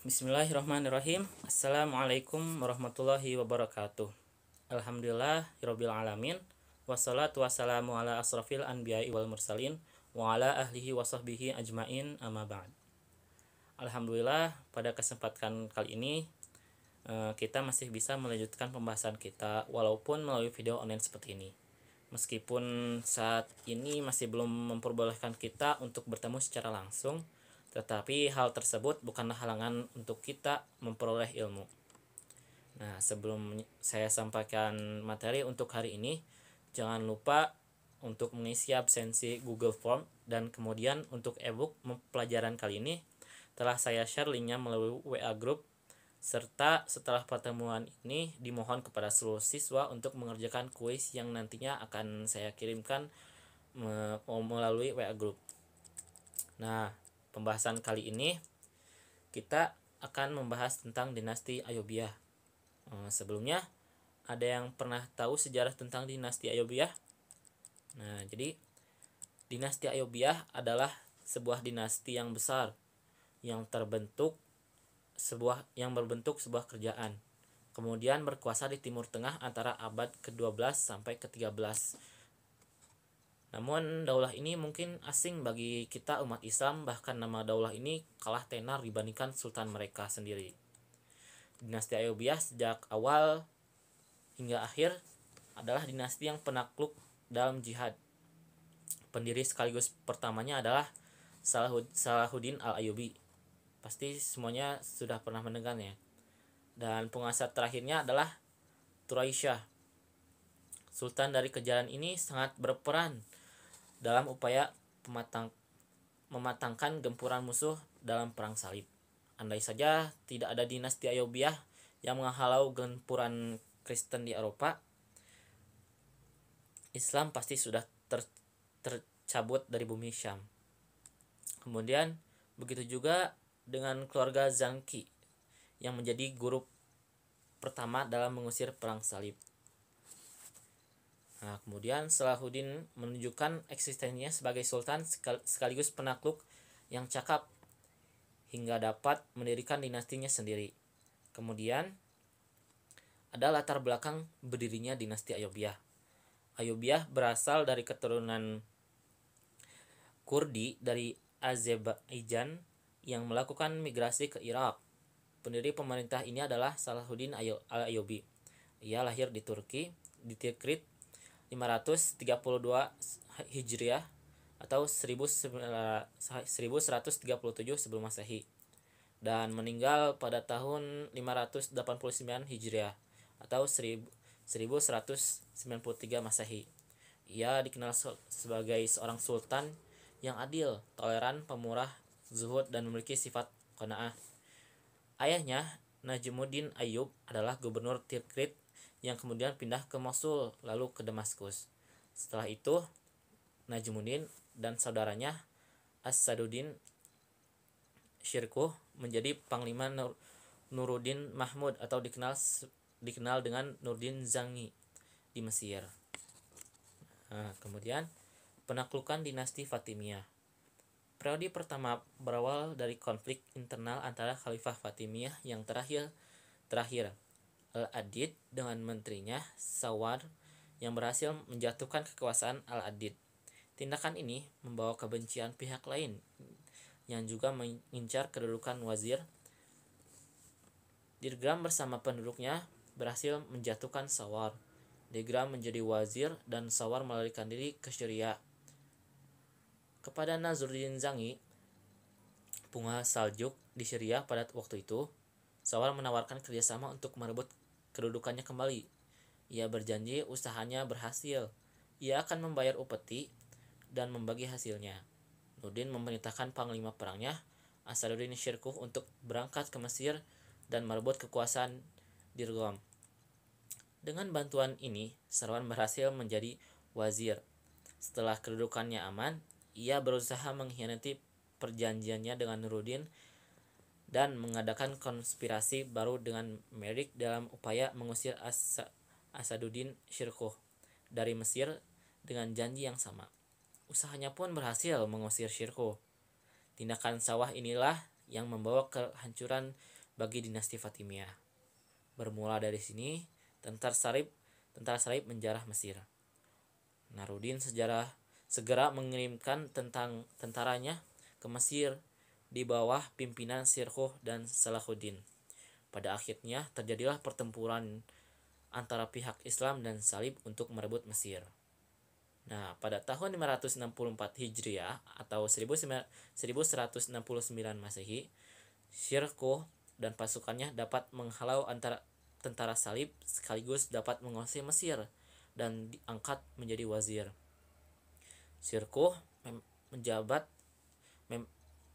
Bismillahirrahmanirrahim. Assalamualaikum warahmatullahi wabarakatuh. Alhamdulillahirabbil alamin. Wassalatu wassalamu ala asrafil anbiya'i wal mursalin wa ala ahlihi wa sahbihi ajmain amma ba'd. Alhamdulillah, pada kesempatan kali ini kita masih bisa melanjutkan pembahasan kita walaupun melalui video online seperti ini. Meskipun saat ini masih belum memperbolehkan kita untuk bertemu secara langsung, tetapi hal tersebut bukanlah halangan untuk kita memperoleh ilmu. Nah, sebelum saya sampaikan materi untuk hari ini, jangan lupa untuk mengisi absensi Google Form, dan kemudian untuk ebook pelajaran kali ini telah saya share linknya melalui WA Group, serta setelah pertemuan ini dimohon kepada seluruh siswa untuk mengerjakan kuis yang nantinya akan saya kirimkan melalui WA Group. Nah, pembahasan kali ini kita akan membahas tentang dinasti Ayyubiyah. Sebelumnya, ada yang pernah tahu sejarah tentang dinasti Ayyubiyah? Nah, jadi dinasti Ayyubiyah adalah sebuah dinasti yang besar yang berbentuk sebuah kerajaan. Kemudian berkuasa di Timur Tengah antara abad ke-12 sampai ke-13. Namun daulah ini mungkin asing bagi kita umat Islam, bahkan nama daulah ini kalah tenar dibandingkan sultan mereka sendiri. Dinasti Ayyubiyah sejak awal hingga akhir adalah dinasti yang penakluk dalam jihad. Pendiri sekaligus pertamanya adalah Salahuddin al-Ayyubi. Pasti semuanya sudah pernah mendengarnya. Dan penguasa terakhirnya adalah Turaisyah. Sultan dari kerajaan ini sangat berperan dalam upaya mematangkan gempuran musuh dalam perang salib. Andai saja tidak ada dinasti Ayyubiyah yang menghalau gempuran Kristen di Eropa, Islam pasti sudah tercabut dari bumi Syam. Kemudian begitu juga dengan keluarga Zanki yang menjadi guru pertama dalam mengusir perang salib. Nah, kemudian Salahuddin menunjukkan eksistensinya sebagai sultan sekaligus penakluk yang cakap hingga dapat mendirikan dinastinya sendiri. Kemudian ada latar belakang berdirinya dinasti Ayyubiyah. Ayyubiyah berasal dari keturunan Kurdi dari Azerbaijan yang melakukan migrasi ke Irak. Pendiri pemerintah ini adalah Salahuddin al-Ayyubi. Ia lahir di Turki, di Tikrit 532 Hijriah atau 1137 sebelum Masehi, dan meninggal pada tahun 589 Hijriah atau 1193 Masehi. Ia dikenal sebagai seorang sultan yang adil, toleran, pemurah, zuhud, dan memiliki sifat qanaah. Ayahnya, Najmuddin Ayyub, adalah gubernur Tikrit yang kemudian pindah ke Mosul lalu ke Damaskus. Setelah itu, Najmuddin dan saudaranya As-Saduddin Syirkuh menjadi Panglima Nuruddin Mahmud atau dikenal dengan Nuruddin Zangi di Mesir. Nah, kemudian penaklukan dinasti Fatimiyah. Periode pertama berawal dari konflik internal antara Khalifah Fatimiyah yang terakhir Al-Adid dengan menterinya Sawar yang berhasil menjatuhkan kekuasaan Al-Adid. Tindakan ini membawa kebencian pihak lain yang juga mengincar kedudukan wazir. Digram bersama penduduknya berhasil menjatuhkan Sawar. Digram menjadi wazir dan Sawar melarikan diri ke Syria. Kepada Nasruddin Zangi, penguasa Saljuk di Syria pada waktu itu, Sawar menawarkan kerjasama untuk merebut kedudukannya kembali. Ia berjanji usahanya berhasil, ia akan membayar upeti dan membagi hasilnya. Nuruddin memerintahkan panglima perangnya, As-Saduddin Syirkuh, untuk berangkat ke Mesir dan merebut kekuasaan Dirgham. Dengan bantuan ini, Sarwan berhasil menjadi wazir. Setelah kedudukannya aman, ia berusaha mengkhianati perjanjiannya dengan Nuruddin dan mengadakan konspirasi baru dengan Merik dalam upaya mengusir As-Saduddin Syirkuh dari Mesir dengan janji yang sama. Usahanya pun berhasil mengusir Syirkuh. Tindakan Sawah inilah yang membawa kehancuran bagi dinasti Fatimiyah. Bermula dari sini, tentara Salib menjarah Mesir. Nasruddin segera mengirimkan tentaranya ke Mesir di bawah pimpinan Sirkhuh dan Salahuddin. Pada akhirnya terjadilah pertempuran antara pihak Islam dan Salib untuk merebut Mesir. Nah, pada tahun 564 Hijriah atau 1169 Masehi, Sirkhuh dan pasukannya dapat menghalau antara tentara Salib sekaligus dapat menguasai Mesir dan diangkat menjadi wazir. Sirkhuh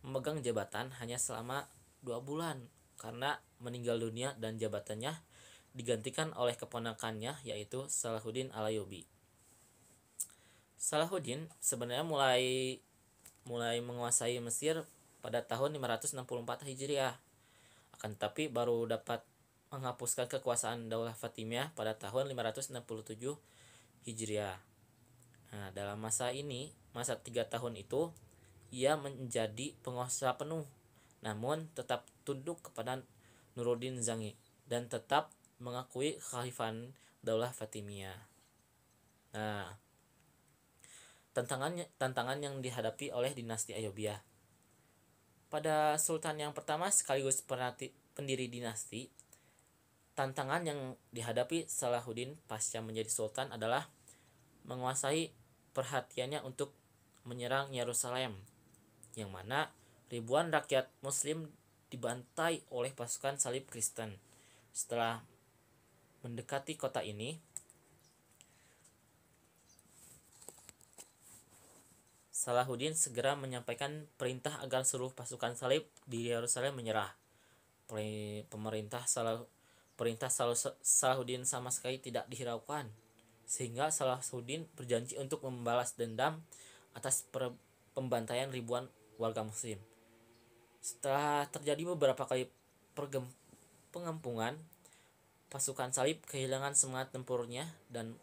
memegang jabatan hanya selama 2 bulan karena meninggal dunia dan jabatannya digantikan oleh keponakannya yaitu Salahuddin Alayubi. Salahuddin sebenarnya mulai menguasai Mesir pada tahun 564 Hijriah. Akan tetapi baru dapat menghapuskan kekuasaan Daulah Fatimiyah pada tahun 567 Hijriah. Nah, dalam masa 3 tahun itu, ia menjadi penguasa penuh, namun tetap tunduk kepada Nuruddin Zangi dan tetap mengakui kekhalifahan Daulah Fatimiyah. Nah, tantangan yang dihadapi oleh dinasti Ayyubiyah. Pada sultan yang pertama sekaligus pendiri dinasti, tantangan yang dihadapi Salahuddin pasca menjadi sultan adalah menguasai perhatiannya untuk menyerang Yerusalem, yang mana ribuan rakyat muslim dibantai oleh pasukan salib Kristen. Setelah mendekati kota ini, Salahuddin segera menyampaikan perintah agar seluruh pasukan salib di Yerusalem menyerah. Perintah Salahuddin sama sekali tidak dihiraukan, sehingga Salahuddin berjanji untuk membalas dendam atas pembantaian ribuan warga muslim. Setelah terjadi beberapa kali pengempungan, pasukan salib kehilangan semangat tempurnya dan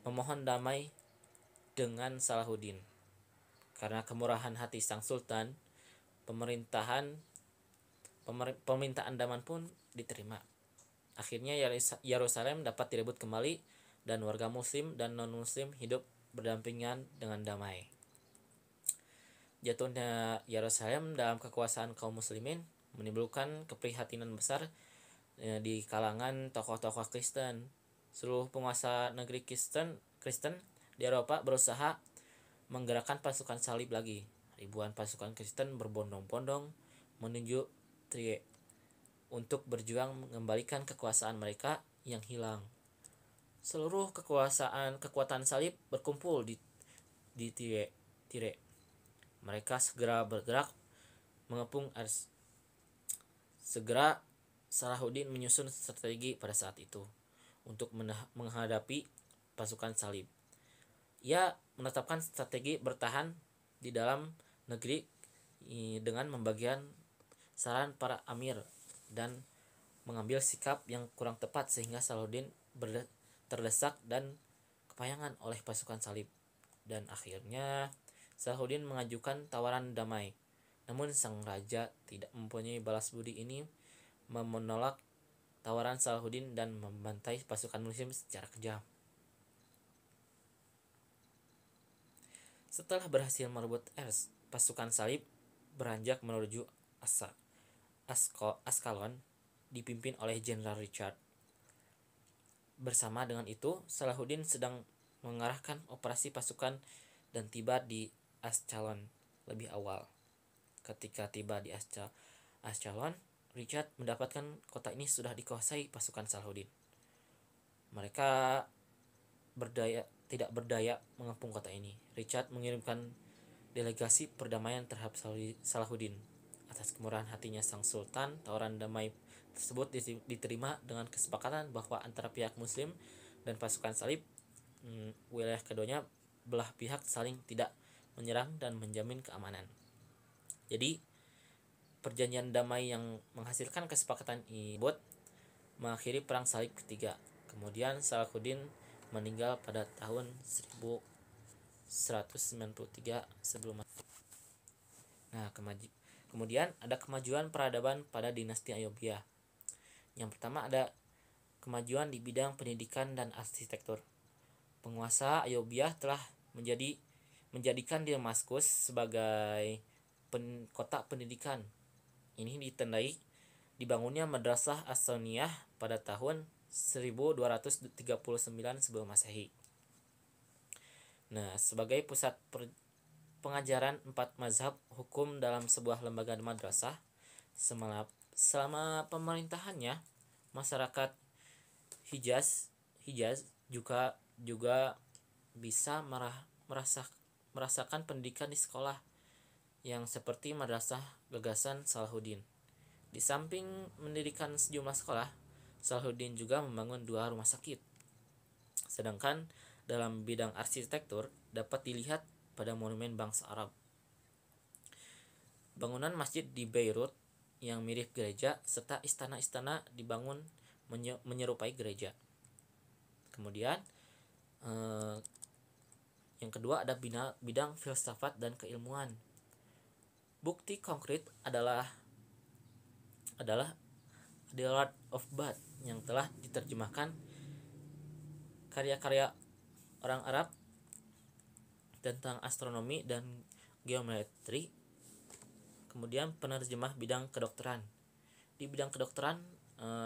memohon damai dengan Salahuddin. Karena kemurahan hati sang sultan, permintaan damai pun diterima. Akhirnya Yerusalem dapat direbut kembali dan warga muslim dan non-muslim hidup berdampingan dengan damai. Jatuhnya Yerusalem dalam kekuasaan kaum muslimin menimbulkan keprihatinan besar di kalangan tokoh-tokoh Kristen. Seluruh penguasa negeri Kristen di Eropa berusaha menggerakkan pasukan salib lagi. Ribuan pasukan Kristen berbondong-bondong menuju Trier untuk berjuang mengembalikan kekuasaan mereka yang hilang. Seluruh kekuatan salib berkumpul di Trier. Mereka segera bergerak mengepung Ars. Segera Salahuddin menyusun strategi pada saat itu untuk menghadapi pasukan salib. Ia menetapkan strategi bertahan di dalam negeri dengan membagikan saran para amir dan mengambil sikap yang kurang tepat sehingga Salahuddin terdesak dan kepayangan oleh pasukan salib. Dan akhirnya Salahuddin mengajukan tawaran damai. Namun sang raja tidak mempunyai balas budi ini menolak tawaran Salahuddin dan membantai pasukan muslim secara kejam. Setelah berhasil merebut Ers, pasukan salib beranjak menuju Askalon dipimpin oleh Jenderal Richard. Bersama dengan itu, Salahuddin sedang mengarahkan operasi pasukan dan tiba di Ascalon lebih awal. Ketika tiba di Ascalon, Richard mendapatkan kota ini sudah dikuasai pasukan Salahuddin. Mereka tidak berdaya mengepung kota ini. Richard mengirimkan delegasi perdamaian terhadap Salahuddin. Atas kemurahan hatinya sang sultan, tawaran damai tersebut diterima dengan kesepakatan bahwa antara pihak muslim dan pasukan salib wilayah keduanya belah pihak saling tidak menyerang dan menjamin keamanan. Jadi perjanjian damai yang menghasilkan kesepakatan ini mengakhiri perang salib ketiga. Kemudian Salahuddin meninggal pada tahun 1193 sebelum Masehi. Nah, Kemudian ada kemajuan peradaban pada dinasti Ayyubiyah. Yang pertama ada kemajuan di bidang pendidikan dan arsitektur. Penguasa Ayyubiyah telah menjadikan Damaskus sebagai kota pendidikan. Ini ditandai dibangunnya Madrasah As-Saniyah pada tahun 1239 sebelum Masehi. Nah, sebagai pusat pengajaran 4 mazhab hukum dalam sebuah lembaga madrasah, selama pemerintahannya, masyarakat Hijaz juga bisa merasakan pendidikan di sekolah yang seperti Madrasah Gagasan Salahuddin. Di samping mendirikan sejumlah sekolah, Salahuddin juga membangun 2 rumah sakit. Sedangkan dalam bidang arsitektur dapat dilihat pada monumen bangsa Arab. Bangunan masjid di Beirut yang mirip gereja serta istana-istana dibangun menyerupai gereja. Kemudian yang kedua ada bidang filsafat dan keilmuan. Bukti konkret adalah The Art of Bath yang telah diterjemahkan karya-karya orang Arab tentang astronomi dan geometri. Kemudian penerjemah bidang kedokteran. Di bidang kedokteran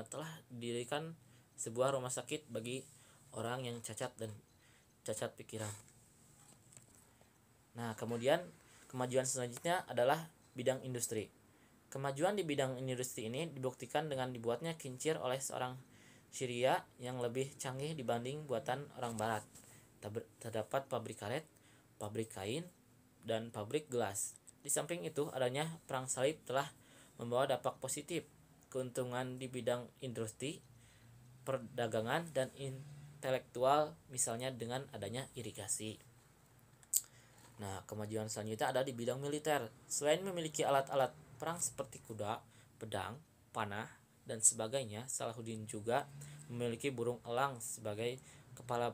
telah didirikan sebuah rumah sakit bagi orang yang cacat dan cacat pikiran. Nah, kemudian kemajuan selanjutnya adalah bidang industri. Kemajuan di bidang industri ini dibuktikan dengan dibuatnya kincir oleh seorang Syria yang lebih canggih dibanding buatan orang barat. Terdapat pabrik karet, pabrik kain, dan pabrik gelas. Di samping itu, adanya perang salib telah membawa dampak positif, keuntungan di bidang industri, perdagangan, dan intelektual, misalnya dengan adanya irigasi. Nah, kemajuan selanjutnya ada di bidang militer. Selain memiliki alat-alat perang seperti kuda, pedang, panah, dan sebagainya, Salahuddin juga memiliki burung elang sebagai kepala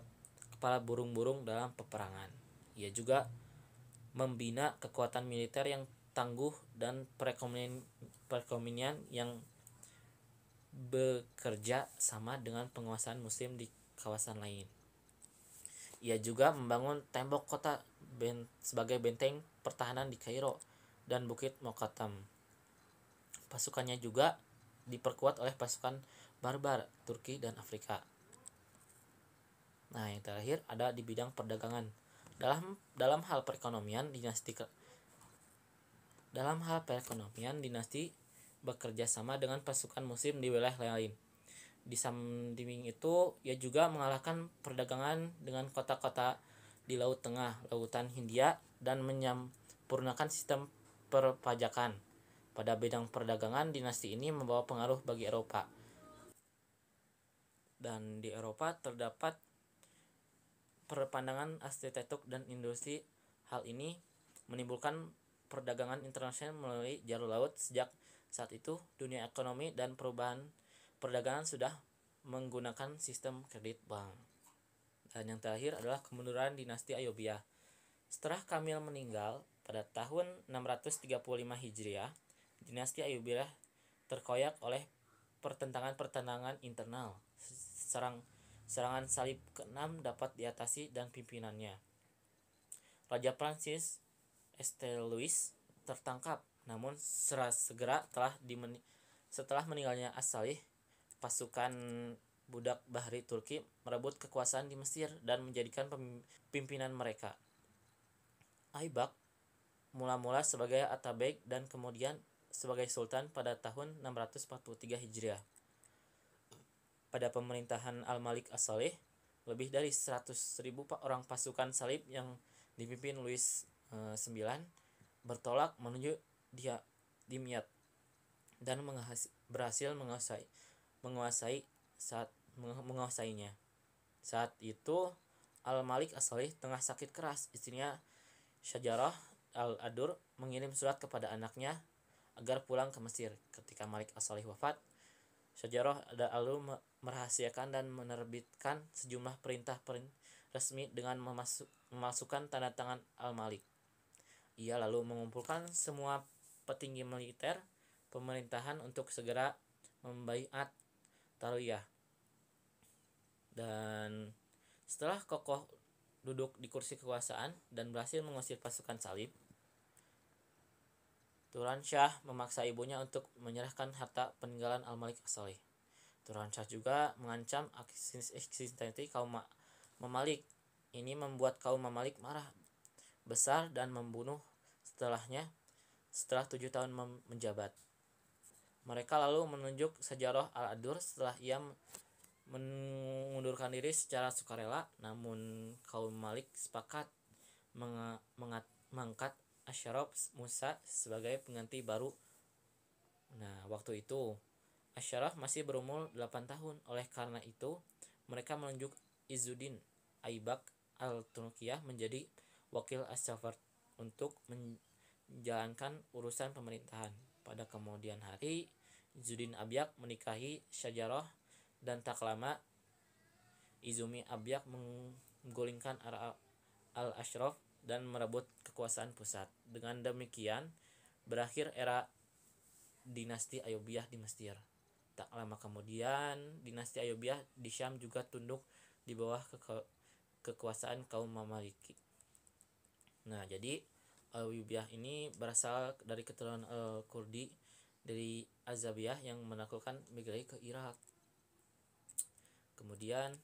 burung-burung dalam peperangan. Ia juga membina kekuatan militer yang tangguh dan perekonomian yang bekerja sama dengan penguasaan muslim di kawasan lain. Ia juga membangun tembok kota sebagai benteng pertahanan di Kairo dan Bukit Mokatam. Pasukannya juga diperkuat oleh pasukan barbar Turki dan Afrika. Nah, yang terakhir ada di bidang perdagangan. Dalam hal perekonomian, dinasti bekerja sama dengan pasukan muslim di wilayah lain. Di samping itu, ia juga mengalahkan perdagangan dengan kota-kota di Laut Tengah, Lautan Hindia, dan menyempurnakan sistem perpajakan. Pada bidang perdagangan, dinasti ini membawa pengaruh bagi Eropa. Dan di Eropa terdapat perpandangan arsitektur dan industri. Hal ini menimbulkan perdagangan internasional melalui jalur laut. Sejak saat itu, dunia ekonomi dan perubahan perdagangan sudah menggunakan sistem kredit bank. Dan yang terakhir adalah kemunduran dinasti Ayyubiyah. Setelah Kamil meninggal pada tahun 635 Hijriah, dinasti Ayyubiyah terkoyak oleh pertentangan internal. Serangan salib ke-6 dapat diatasi dan pimpinannya, Raja Prancis Louis tertangkap. Namun setelah meninggalnya As-Salih, pasukan budak Bahri Turki merebut kekuasaan di Mesir dan menjadikan pimpinan mereka Aibak mula-mula sebagai Atabeg dan kemudian sebagai sultan pada tahun 643 Hijriah. Pada pemerintahan Al-Malik As-Salih, lebih dari 100.000 orang pasukan salib yang dipimpin Louis IX bertolak menuju Dimyat dan berhasil menguasainya. Saat itu Al-Malik As-Salih tengah sakit keras. Istrinya Syajarah Al-Adur mengirim surat kepada anaknya agar pulang ke Mesir. Ketika Malik As-Salih wafat, Syajarah Al-Adur merahasiakan dan menerbitkan sejumlah perintah resmi dengan memasukkan tanda tangan Al-Malik. Ia lalu mengumpulkan semua petinggi militer pemerintahan untuk segera membaiat Tarwiyah. Dan setelah kokoh duduk di kursi kekuasaan dan berhasil mengusir pasukan salib, Turan Syah memaksa ibunya untuk menyerahkan harta peninggalan Al-Malik As-Saleh. Turan Syah juga mengancam eksistensi kaum Mamalik. Ini membuat kaum Mamalik marah besar dan membunuh setelah 7 tahun menjabat. Mereka lalu menunjuk Sajarah Al-Adur setelah ia mengundurkan diri secara sukarela, namun kaum Malik sepakat mengangkat Asyaraf Musa sebagai pengganti baru. Nah, waktu itu Asyaraf masih berumur 8 tahun. Oleh karena itu, mereka menunjuk Izzuddin Aibak al-Turkiyah menjadi wakil Asyaraf untuk menjalankan urusan pemerintahan. Pada kemudian hari, Izzuddin Aibak menikahi Sajarah dan tak lama Izumi Aibak menggulingkan al-Ashraf dan merebut kekuasaan pusat. Dengan demikian, berakhir era dinasti Ayyubiyah di Mesir. Tak lama kemudian, dinasti Ayyubiyah di Syam juga tunduk di bawah kekuasaan kaum Mamaliki. Nah, jadi Ayyubiyah ini berasal dari keturunan Kurdi dari Azabiyah yang menaklukkan migrasi ke Irak. Kemudian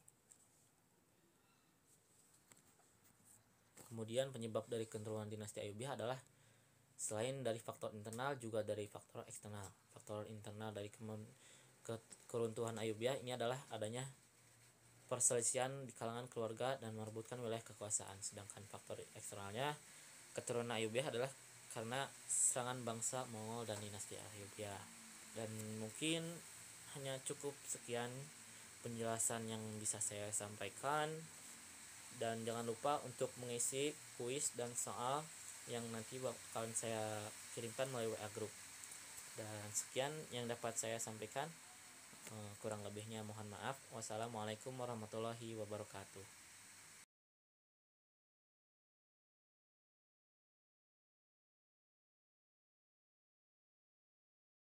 penyebab dari keturunan dinasti Ayyubiyah adalah selain dari faktor internal juga dari faktor eksternal. Faktor internal dari keruntuhan Ayyubiyah ini adalah adanya perselisihan di kalangan keluarga dan merebutkan wilayah kekuasaan. Sedangkan faktor eksternalnya keturunan Ayyubiyah adalah karena serangan bangsa Mongol dan dinasti Ayyubiyah. Dan mungkin hanya cukup sekian penjelasan yang bisa saya sampaikan, dan jangan lupa untuk mengisi kuis dan soal yang nanti bakalan saya kirimkan melalui WA group. Dan sekian yang dapat saya sampaikan, kurang lebihnya mohon maaf. Wassalamualaikum warahmatullahi wabarakatuh.